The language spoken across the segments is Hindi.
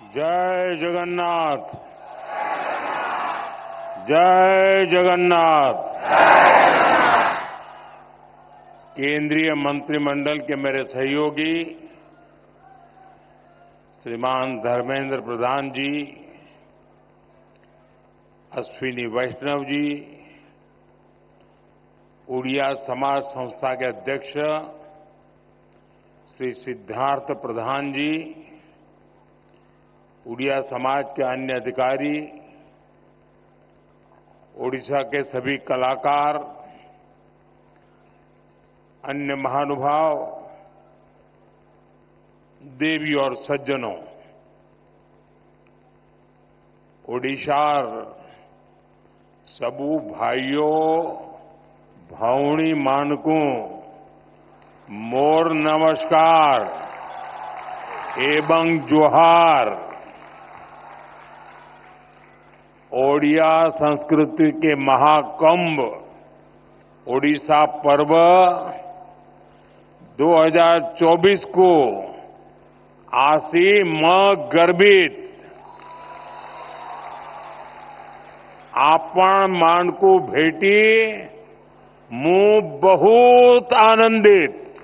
जय जगन्नाथ। जय जगन्नाथ। केंद्रीय मंत्रिमंडल के मेरे सहयोगी श्रीमान धर्मेंद्र प्रधान जी, अश्विनी वैष्णव जी, उड़िया समाज संस्था के अध्यक्ष श्री सिद्धार्थ प्रधान जी, उड़िया समाज के अन्य अधिकारी, ओडिशा के सभी कलाकार, अन्य महानुभाव, देवी और सज्जनों, ओडिशार सबू भाइयों भावनी मानकू मोर नमस्कार एवं जोहार। ओडिया संस्कृति के महाकुंभ ओडिशा पर्व 2024 को आसी म गर्भित आपण मानकू भेटी मु बहुत आनंदित।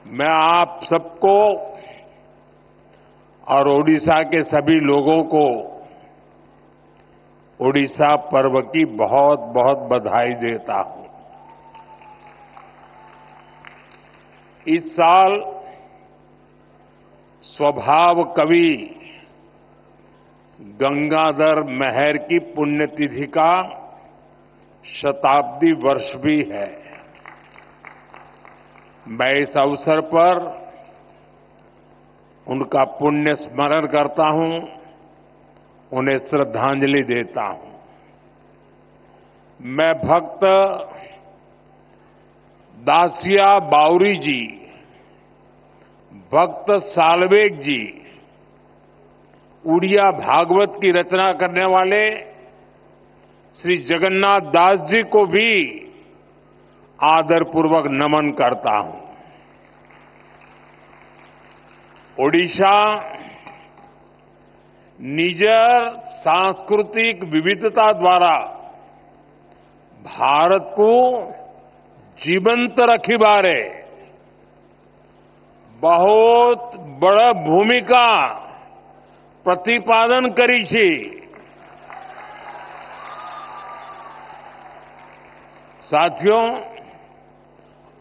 मैं आप सबको और ओडिशा के सभी लोगों को ओडिशा पर्व की बहुत बहुत बधाई देता हूं। इस साल स्वभाव कवि गंगाधर मेहर की पुण्यतिथि का शताब्दी वर्ष भी है। मैं इस अवसर पर उनका पुण्य स्मरण करता हूं, उन्हें श्रद्धांजलि देता हूं। मैं भक्त दासिया बावरी जी, भक्त सालवेग जी, उड़िया भागवत की रचना करने वाले श्री जगन्नाथ दास जी को भी आदरपूर्वक नमन करता हूं। ओडिशा निजर सांस्कृतिक विविधता द्वारा भारत को जीवंत रखी बारे बहुत बड़ा भूमिका प्रतिपादन करी छी। साथियों,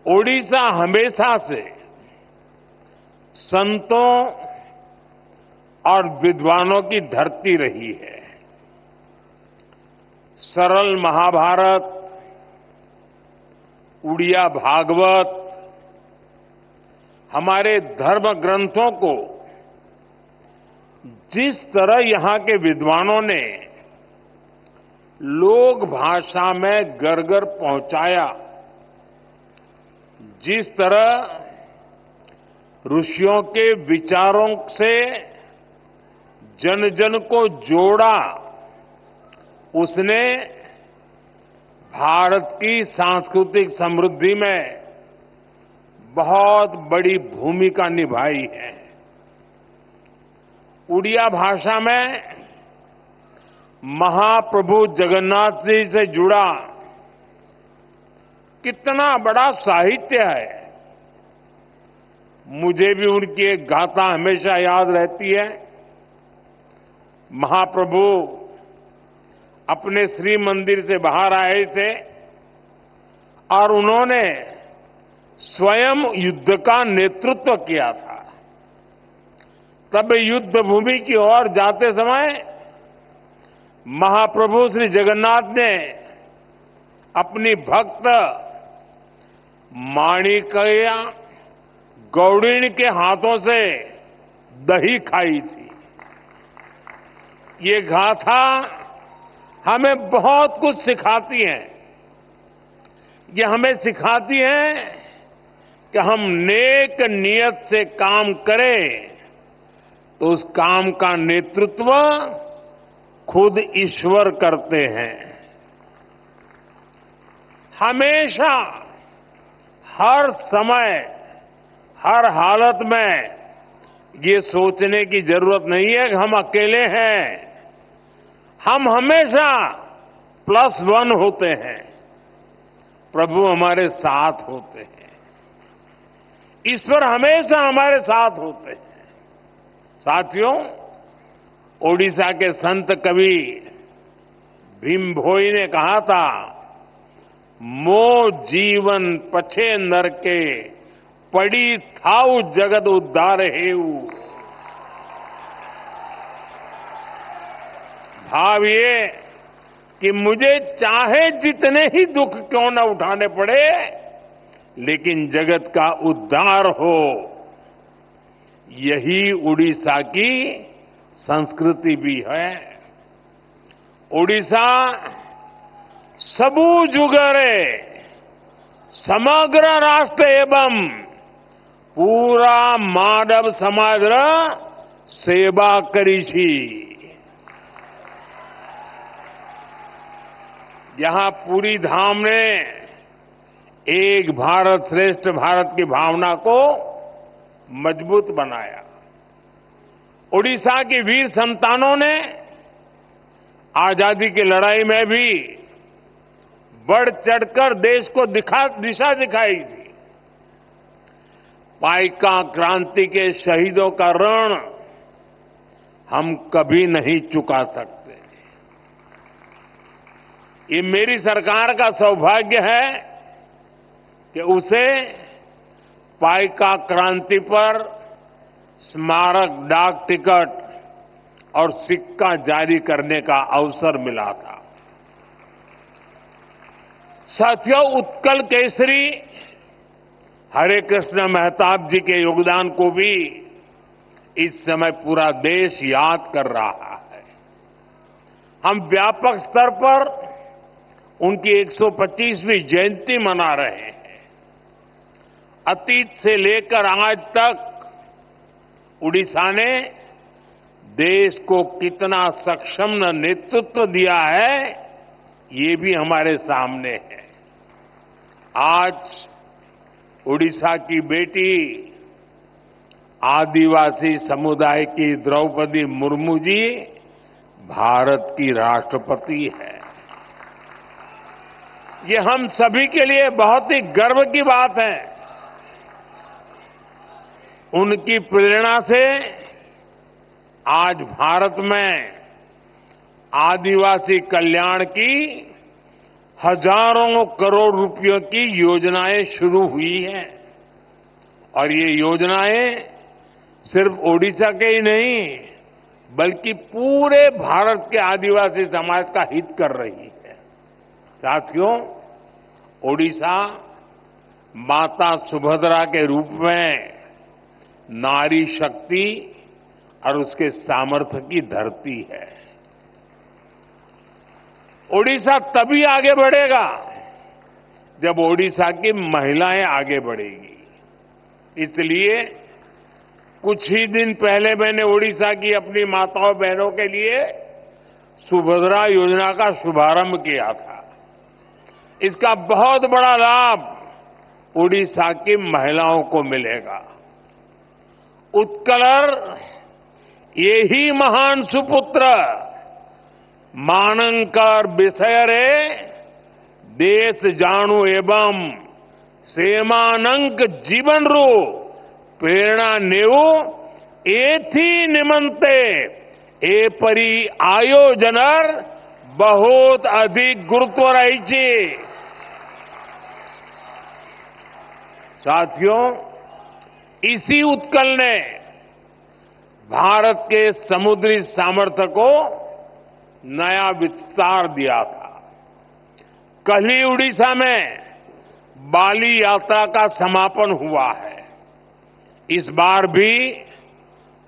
ओडिशा हमेशा से संतों और विद्वानों की धरती रही है। सरल महाभारत, उड़िया भागवत हमारे धर्म ग्रंथों को जिस तरह यहां के विद्वानों ने लोक भाषा में घर-घर पहुंचाया, जिस तरह ऋषियों के विचारों से जन जन को जोड़ा, उसने भारत की सांस्कृतिक समृद्धि में बहुत बड़ी भूमिका निभाई है। उड़िया भाषा में महाप्रभु जगन्नाथ जी से जुड़ा कितना बड़ा साहित्य है। मुझे भी उनकी एक गाथा हमेशा याद रहती है। महाप्रभु अपने श्री मंदिर से बाहर आए थे और उन्होंने स्वयं युद्ध का नेतृत्व किया था। तब युद्ध भूमि की ओर जाते समय महाप्रभु श्री जगन्नाथ ने अपनी भक्त माणिक्या गौड़िण के हाथों से दही खाई थी। ये गाथा हमें बहुत कुछ सिखाती है। ये हमें सिखाती है कि हम नेक नियत से काम करें तो उस काम का नेतृत्व खुद ईश्वर करते हैं। हमेशा, हर समय, हर हालत में ये सोचने की जरूरत नहीं है कि हम अकेले हैं। हम हमेशा +1 होते हैं। प्रभु हमारे साथ होते हैं। ईश्वर हमेशा हमारे साथ होते हैं। साथियों, ओडिशा के संत कवि भीम भोई ने कहा था, मो जीवन पछे नर के, पड़ी थाउ जगत उद्धार हेऊ। भाव ये कि मुझे चाहे जितने ही दुख क्यों न उठाने पड़े, लेकिन जगत का उद्धार हो, यही उड़ीसा की संस्कृति भी है। ओडिशा सबू जुगरे समग्र राष्ट्र एवं पूरा मानव समाज रा सेवा करी छी। यहां पूरी धाम ने एक भारत श्रेष्ठ भारत की भावना को मजबूत बनाया। ओडिशा की वीर संतानों ने आजादी की लड़ाई में भी बढ़ चढ़कर देश को दिशा दिखाई थी। पाइका क्रांति के शहीदों का ऋण हम कभी नहीं चुका सकते। ये मेरी सरकार का सौभाग्य है कि उसे पाइका क्रांति पर स्मारक डाक टिकट और सिक्का जारी करने का अवसर मिला था। साथियों, उत्कल केसरी हरे कृष्ण मेहताब जी के योगदान को भी इस समय पूरा देश याद कर रहा है। हम व्यापक स्तर पर उनकी 125वीं जयंती मना रहे हैं। अतीत से लेकर आज तक उड़ीसा ने देश को कितना सक्षम नेतृत्व दिया है, ये भी हमारे सामने है। आज उड़ीसा की बेटी आदिवासी समुदाय की द्रौपदी मुर्मू जी भारत की राष्ट्रपति है। ये हम सभी के लिए बहुत ही गर्व की बात है। उनकी प्रेरणा से आज भारत में आदिवासी कल्याण की हजारों करोड़ रुपयों की योजनाएं शुरू हुई हैं। और ये योजनाएं सिर्फ ओडिशा के ही नहीं, बल्कि पूरे भारत के आदिवासी समाज का हित कर रही है। साथियों, ओडिशा माता सुभद्रा के रूप में नारी शक्ति और उसके सामर्थ्य की धरती है। ओडिशा तभी आगे बढ़ेगा जब ओडिशा की महिलाएं आगे बढ़ेगी। इसलिए कुछ ही दिन पहले मैंने ओडिशा की अपनी माताओं बहनों के लिए सुभद्रा योजना का शुभारंभ किया था। इसका बहुत बड़ा लाभ ओडिशा की महिलाओं को मिलेगा। उत्कलर ये ही महान सुपुत्र मानंकर विषयरे देश जाणु एवं सेमानंक जीवन रू प्रेरणा नेऊ एथी निमंते ए परी आयोजनर बहुत अधिक गुरुत्व रही छे। साथियों, इसी उत्कल ने भारत के समुद्री सामर्थ्य को नया विस्तार दिया था। कल ही उड़ीसा में बाली यात्रा का समापन हुआ है। इस बार भी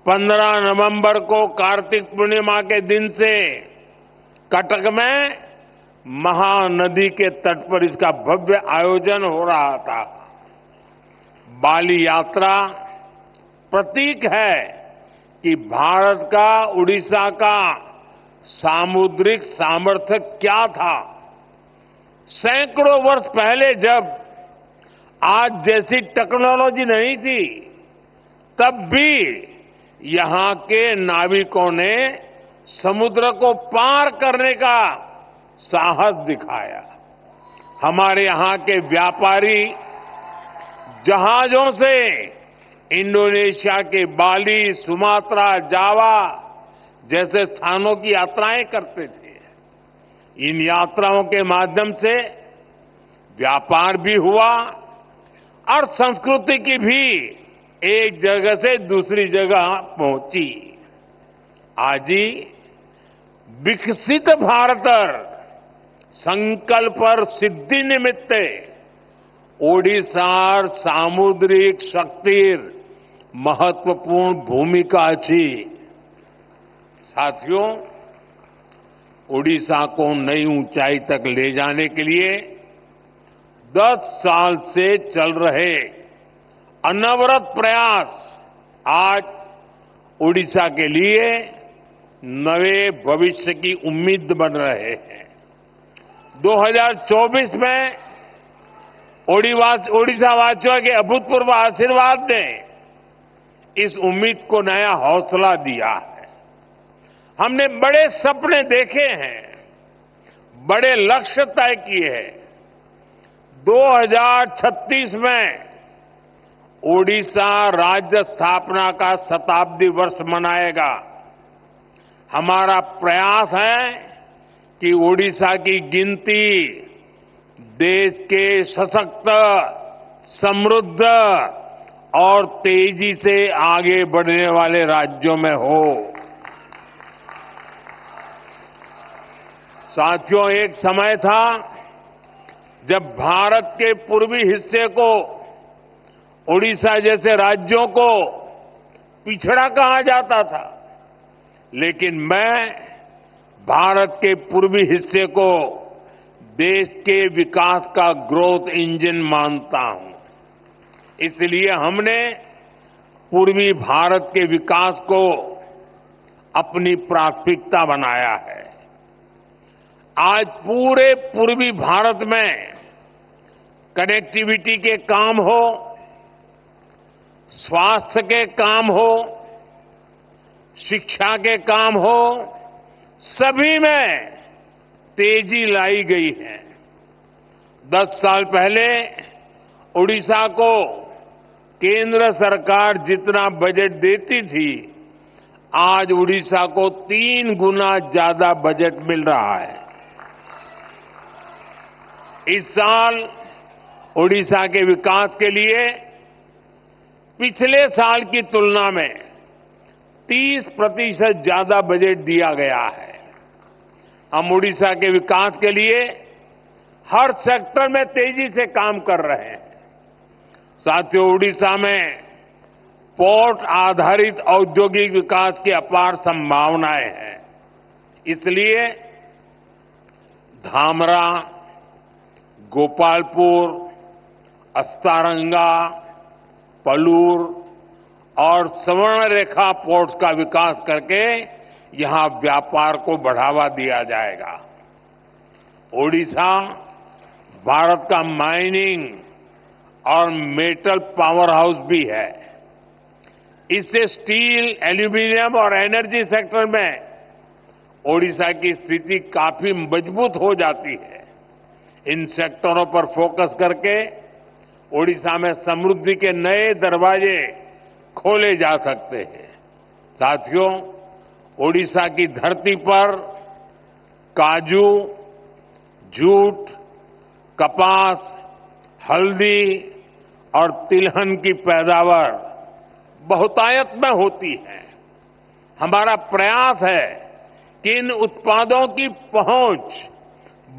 15 नवंबर को कार्तिक पूर्णिमा के दिन से कटक में महानदी के तट पर इसका भव्य आयोजन हो रहा था। बाली यात्रा प्रतीक है कि भारत का उड़ीसा का सामुद्रिक सामर्थ्य क्या था। सैकड़ों वर्ष पहले जब आज जैसी टेक्नोलॉजी नहीं थी, तब भी यहां के नाविकों ने समुद्र को पार करने का साहस दिखाया। हमारे यहां के व्यापारी जहाजों से इंडोनेशिया के बाली, सुमात्रा, जावा जैसे स्थानों की यात्राएं करते थे। इन यात्राओं के माध्यम से व्यापार भी हुआ और संस्कृति की भी एक जगह से दूसरी जगह पहुंची। आज ही विकसित भारत संकल्प सिद्धि निमित्त ओडिशार सामुद्रिक शक्तिर महत्वपूर्ण भूमिका अच्छी। साथियों, ओडिशा को नई ऊंचाई तक ले जाने के लिए 10 साल से चल रहे अनवरत प्रयास आज ओडिशा के लिए नए भविष्य की उम्मीद बन रहे हैं। 2024 में ओडिशा वासियों के अभूतपूर्व आशीर्वाद ने इस उम्मीद को नया हौसला दिया है। हमने बड़े सपने देखे हैं, बड़े लक्ष्य तय किए हैं। 2036 में ओडिशा राज्य स्थापना का शताब्दी वर्ष मनाएगा। हमारा प्रयास है कि ओडिशा की गिनती देश के सशक्त, समृद्ध और तेजी से आगे बढ़ने वाले राज्यों में हो। साथियों, एक समय था जब भारत के पूर्वी हिस्से को, ओडिशा जैसे राज्यों को पिछड़ा कहा जाता था, लेकिन मैं भारत के पूर्वी हिस्से को देश के विकास का ग्रोथ इंजन मानता हूं। इसलिए हमने पूर्वी भारत के विकास को अपनी प्राथमिकता बनाया है। आज पूरे पूर्वी भारत में कनेक्टिविटी के काम हो, स्वास्थ्य के काम हो, शिक्षा के काम हो, सभी में तेजी लाई गई है। 10 साल पहले ओडिशा को केंद्र सरकार जितना बजट देती थी, आज ओडिशा को 3 गुना ज्यादा बजट मिल रहा है। इस साल ओडिशा के विकास के लिए पिछले साल की तुलना में 30% ज्यादा बजट दिया गया है। हम ओडिशा के विकास के लिए हर सेक्टर में तेजी से काम कर रहे हैं। साथियों, ओडिशा में पोर्ट आधारित औद्योगिक विकास की अपार संभावनाएं हैं। इसलिए धामरा, गोपालपुर, अस्तारंगा, पलूर और स्वर्णरेखा पोर्ट्स का विकास करके यहां व्यापार को बढ़ावा दिया जाएगा। ओडिशा भारत का माइनिंग और मेटल पावर हाउस भी है। इससे स्टील, एल्यूमीनियम और एनर्जी सेक्टर में ओडिशा की स्थिति काफी मजबूत हो जाती है। इन सेक्टरों पर फोकस करके ओडिशा में समृद्धि के नए दरवाजे खोले जा सकते हैं। साथियों, ओडिशा की धरती पर काजू, जूट, कपास, हल्दी और तिलहन की पैदावार बहुतायत में होती है। हमारा प्रयास है कि इन उत्पादों की पहुंच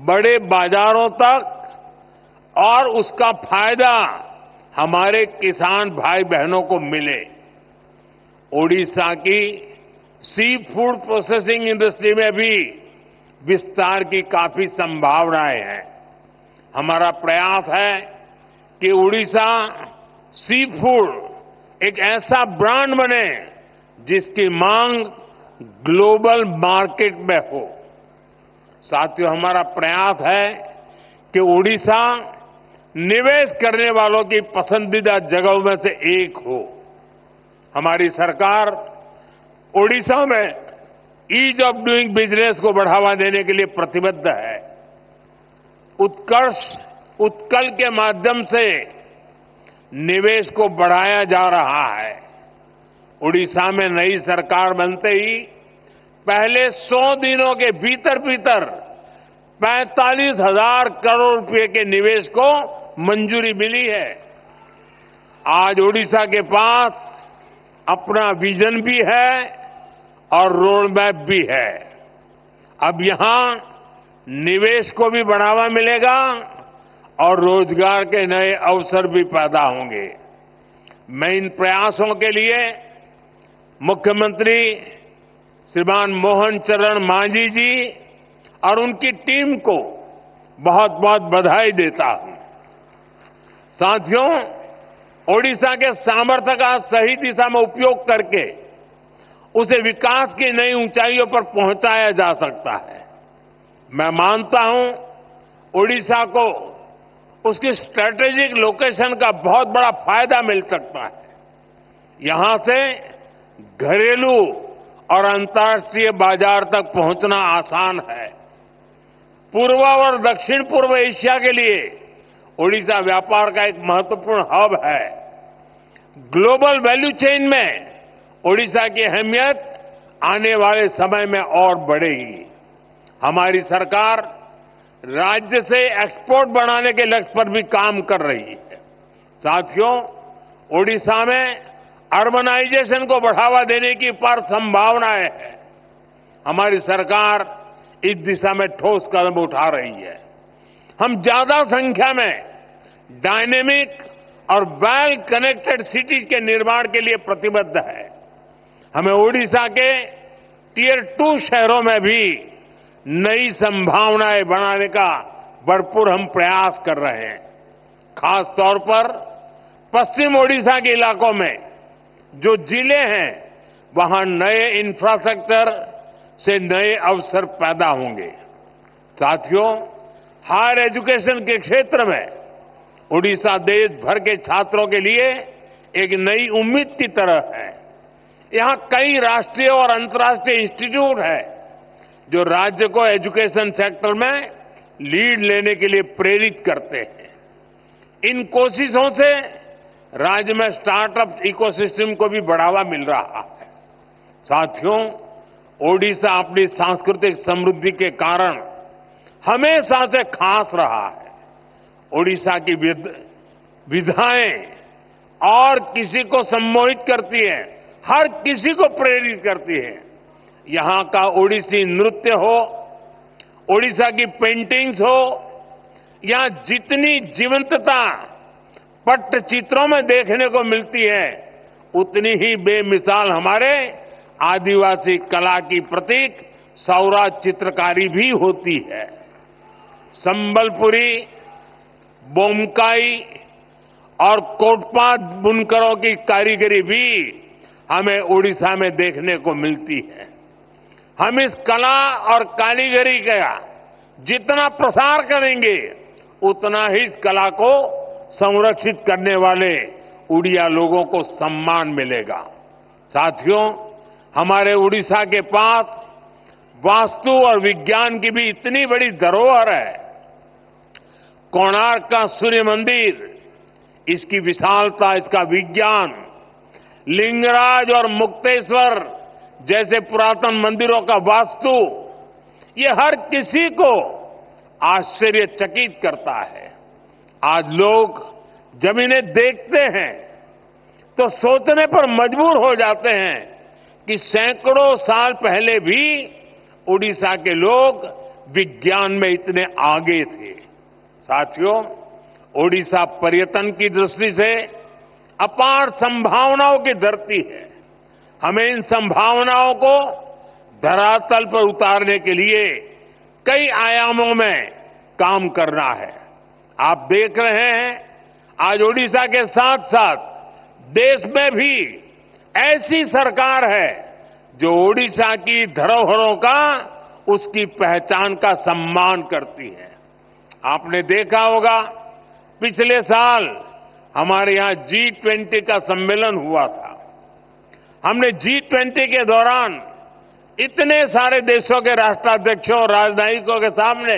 बड़े बाजारों तक और उसका फायदा हमारे किसान भाई बहनों को मिले। ओडिशा की सी फूड प्रोसेसिंग इंडस्ट्री में भी विस्तार की काफी संभावनाएं हैं। हमारा प्रयास है कि ओडिशा सी फूड एक ऐसा ब्रांड बने जिसकी मांग ग्लोबल मार्केट में हो। साथियों, हमारा प्रयास है कि ओडिशा निवेश करने वालों की पसंदीदा जगहों में से एक हो। हमारी सरकार ओडिशा में ईज ऑफ डूइंग बिजनेस को बढ़ावा देने के लिए प्रतिबद्ध है। उत्कल के माध्यम से निवेश को बढ़ाया जा रहा है। ओडिशा में नई सरकार बनते ही पहले 100 दिनों के भीतर भीतर 45,000 करोड़ रुपए के निवेश को मंजूरी मिली है। आज ओडिशा के पास अपना विजन भी है और रोड मैप भी है। अब यहां निवेश को भी बढ़ावा मिलेगा और रोजगार के नए अवसर भी पैदा होंगे। मैं इन प्रयासों के लिए मुख्यमंत्री श्रीमान मोहन चरण मांझी जी और उनकी टीम को बहुत बहुत बधाई देता हूं। साथियों, ओडिशा के सामर्थ्य का सही दिशा में उपयोग करके उसे विकास की नई ऊंचाइयों पर पहुंचाया जा सकता है। मैं मानता हूं ओडिशा को उसकी स्ट्रेटेजिक लोकेशन का बहुत बड़ा फायदा मिल सकता है। यहां से घरेलू और अंतर्राष्ट्रीय बाजार तक पहुंचना आसान है। पूर्व और दक्षिण पूर्व एशिया के लिए ओडिशा व्यापार का एक महत्वपूर्ण हब है। ग्लोबल वैल्यू चेन में ओडिशा की अहमियत आने वाले समय में और बढ़ेगी। हमारी सरकार राज्य से एक्सपोर्ट बढ़ाने के लक्ष्य पर भी काम कर रही है। साथियों, ओडिशा में अर्बनाइजेशन को बढ़ावा देने की अपार संभावनाएं हैं। हमारी सरकार इस दिशा में ठोस कदम उठा रही है। हम ज्यादा संख्या में डायनेमिक और वेल कनेक्टेड सिटीज के निर्माण के लिए प्रतिबद्ध है। हमें ओडिशा के टियर 2 शहरों में भी नई संभावनाएं बनाने का भरपूर हम प्रयास कर रहे हैं। खास तौर पर पश्चिम ओडिशा के इलाकों में जो जिले हैं, वहां नए इंफ्रास्ट्रक्चर से नए अवसर पैदा होंगे। साथियों, हायर एजुकेशन के क्षेत्र में ओडिशा देश भर के छात्रों के लिए एक नई उम्मीद की तरह है। यहां कई राष्ट्रीय और अंतर्राष्ट्रीय इंस्टीट्यूट हैं जो राज्य को एजुकेशन सेक्टर में लीड लेने के लिए प्रेरित करते हैं। इन कोशिशों से राज्य में स्टार्टअप इकोसिस्टम को भी बढ़ावा मिल रहा है। साथियों, ओडिशा अपनी सांस्कृतिक समृद्धि के कारण हमेशा से खास रहा है। ओडिशा की विधाएं और किसी को सम्मोहित करती है, हर किसी को प्रेरित करती है। यहां का ओडिसी नृत्य हो, ओडिशा की पेंटिंग्स हो, यहां जितनी जीवंतता पट्टचित्रों में देखने को मिलती है, उतनी ही बेमिसाल हमारे आदिवासी कला की प्रतीक सौरा चित्रकारी भी होती है। संबलपुरी, बोमकाई और कोटपात बुनकरों की कारीगरी भी हमें ओडिशा में देखने को मिलती है। हम इस कला और कारीगरी का जितना प्रसार करेंगे, उतना ही इस कला को संरक्षित करने वाले उड़िया लोगों को सम्मान मिलेगा। साथियों, हमारे ओडिशा के पास वास्तु और विज्ञान की भी इतनी बड़ी धरोहर है। कोणार्क का सूर्य मंदिर, इसकी विशालता, इसका विज्ञान, लिंगराज और मुक्तेश्वर जैसे पुरातन मंदिरों का वास्तु, ये हर किसी को आश्चर्यचकित करता है। आज लोग जब इन्हें देखते हैं तो सोचने पर मजबूर हो जाते हैं कि सैकड़ों साल पहले भी ओडिशा के लोग विज्ञान में इतने आगे थे। साथियों, ओडिशा पर्यटन की दृष्टि से अपार संभावनाओं की धरती है। हमें इन संभावनाओं को धरातल पर उतारने के लिए कई आयामों में काम करना है। आप देख रहे हैं, आज ओडिशा के साथ साथ देश में भी ऐसी सरकार है जो ओडिशा की धरोहरों का, उसकी पहचान का सम्मान करती है। आपने देखा होगा, पिछले साल हमारे यहां G20 का सम्मेलन हुआ था। हमने G20 के दौरान इतने सारे देशों के राष्ट्राध्यक्षों और राजनयिकों के सामने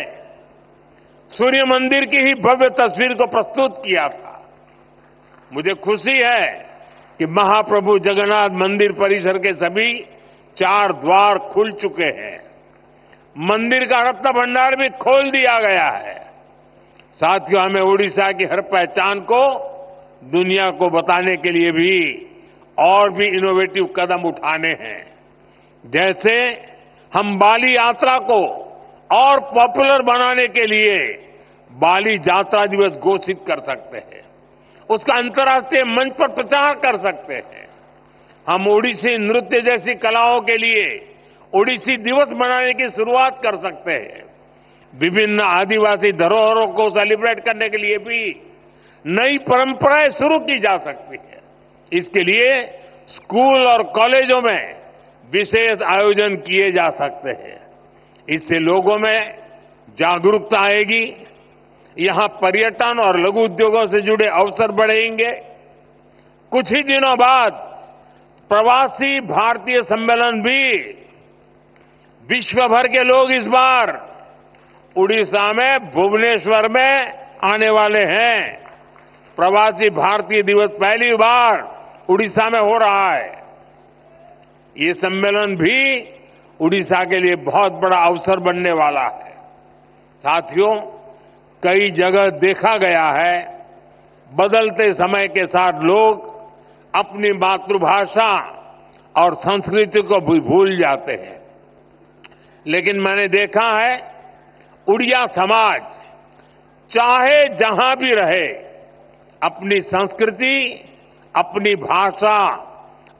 सूर्य मंदिर की ही भव्य तस्वीर को प्रस्तुत किया था। मुझे खुशी है कि महाप्रभु जगन्नाथ मंदिर परिसर के सभी 4 द्वार खुल चुके हैं। मंदिर का रत्न भंडार भी खोल दिया गया है। साथियों, हमें ओडिशा की हर पहचान को दुनिया को बताने के लिए भी और भी इनोवेटिव कदम उठाने हैं। जैसे हम बाली यात्रा को और पॉपुलर बनाने के लिए बाली यात्रा दिवस घोषित कर सकते हैं, उसका अंतर्राष्ट्रीय मंच पर प्रचार कर सकते हैं। हम ओडिसी नृत्य जैसी कलाओं के लिए ओडिसी दिवस मनाने की शुरुआत कर सकते हैं। विभिन्न आदिवासी धरोहरों को सेलिब्रेट करने के लिए भी नई परंपराएं शुरू की जा सकती है। इसके लिए स्कूल और कॉलेजों में विशेष आयोजन किए जा सकते हैं। इससे लोगों में जागरूकता आएगी, यहां पर्यटन और लघु उद्योगों से जुड़े अवसर बढ़ेंगे। कुछ ही दिनों बाद प्रवासी भारतीय सम्मेलन भी विश्व भर के लोग इस बार उड़ीसा में भुवनेश्वर में आने वाले हैं। प्रवासी भारतीय दिवस पहली बार उड़ीसा में हो रहा है। ये सम्मेलन भी उड़ीसा के लिए बहुत बड़ा अवसर बनने वाला है। साथियों, कई जगह देखा गया है बदलते समय के साथ लोग अपनी मातृभाषा और संस्कृति को भी भूल जाते हैं, लेकिन मैंने देखा है उड़िया समाज चाहे जहां भी रहे अपनी संस्कृति, अपनी भाषा,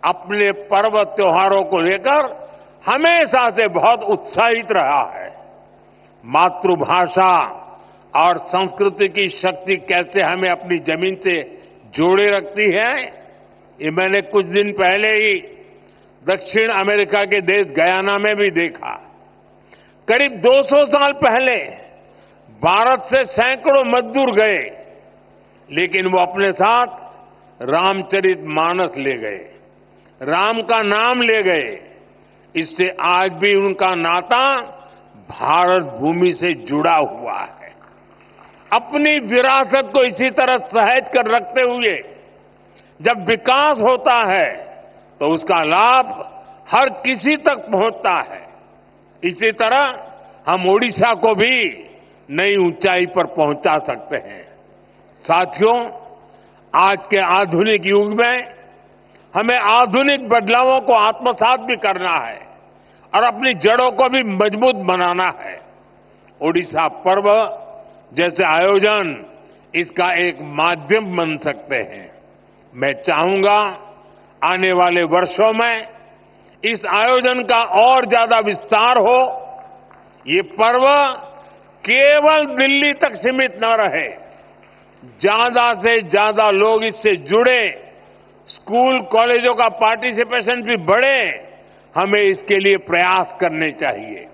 अपने पर्व त्योहारों को लेकर हमेशा से बहुत उत्साहित रहा है। मातृभाषा और संस्कृति की शक्ति कैसे हमें अपनी जमीन से जोड़े रखती है, ये मैंने कुछ दिन पहले ही दक्षिण अमेरिका के देश गयाना में भी देखा। करीब 200 साल पहले भारत से सैकड़ों मजदूर गए, लेकिन वो अपने साथ रामचरितमानस ले गए, राम का नाम ले गए। इससे आज भी उनका नाता भारत भूमि से जुड़ा हुआ है। अपनी विरासत को इसी तरह सहज कर रखते हुए जब विकास होता है तो उसका लाभ हर किसी तक पहुंचता है। इसी तरह हम ओडिशा को भी नई ऊंचाई पर पहुंचा सकते हैं। साथियों, आज के आधुनिक युग में हमें आधुनिक बदलावों को आत्मसात भी करना है और अपनी जड़ों को भी मजबूत बनाना है। ओडिशा पर्व जैसे आयोजन इसका एक माध्यम बन सकते हैं। मैं चाहूंगा आने वाले वर्षों में इस आयोजन का और ज्यादा विस्तार हो। ये पर्व केवल दिल्ली तक सीमित न रहे, ज्यादा से ज्यादा लोग इससे जुड़े, स्कूल कॉलेजों का पार्टिसिपेशन भी बढ़े। हमें इसके लिए प्रयास करने चाहिए।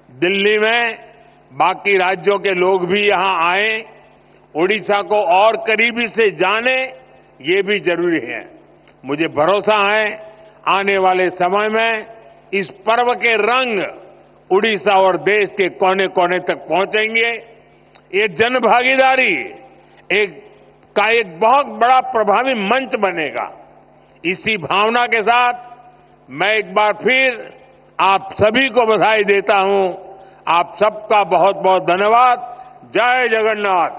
दिल्ली में बाकी राज्यों के लोग भी यहां आए, ओडिशा को और करीबी से जाने, ये भी जरूरी है। मुझे भरोसा है आने वाले समय में इस पर्व के रंग उड़ीसा और देश के कोने कोने तक पहुंचेंगे। ये जन भागीदारी एक बहुत बड़ा प्रभावी मंच बनेगा। इसी भावना के साथ मैं एक बार फिर आप सभी को बधाई देता हूं। आप सबका बहुत बहुत धन्यवाद। जय जगन्नाथ।